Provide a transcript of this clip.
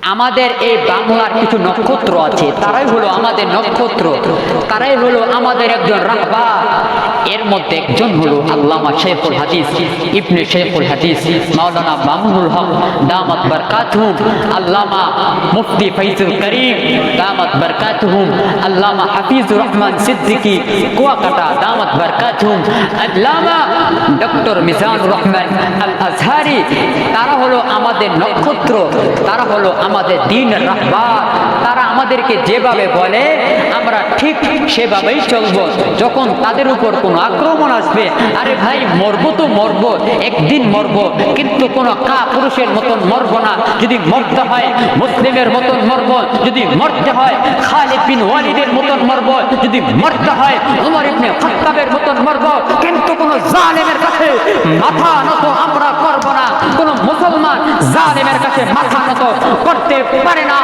আমাদের এই বাংলার কিছু নক্ষত্র আছে, তারাই হলো আমাদের নক্ষত্র, তারাই হলো আমাদের একজন রাহবার। এর মধ্যে একজন হলো আল্লামা শেখুল হাদিস ইবনে শেখুল হাদিস মাওলানা মামুনুল হক দামাত বারকাতুহুম, আল্লামা মুফতি ফৈজুল করিম দামাত বারকাতুহুম, আল্লামা হাফিজুর রহমান সিদ্দিকী কুয়াকাটা দামাত বারকাতুহুম, আল্লামা ডক্টর মিজানুর রহমান আল আজহারি, তারা হলো আমাদের নক্ষত্র, তারা হলো আমাদের দ্বীনের রাহবার। তারা আমাদেরকে যেভাবে বলে আমরা ঠিক সেভাবেই চলবো। যখন তাদের উপর কোনো আক্রমণ আসবে, আরে ভাই মরবো তো মরবো, একদিন মরবো, কিন্তু কোনো কাপুরুষের মতন মরবো না। যদি মরতে হয় মুসলিমের মতন মরবো, যদি মরতে হয় খালিদ বিন ওয়ালিদের মতন মরবো, যদি মরতে হয় উমর ইবনে খাত্তাবের মতন মরবো, কিন্তু কোনো জালেমের কাছে মাথা নত আমরা করব না। কোনো মুসলমান জালেমের কাছে মাথা নত করতে পারে না।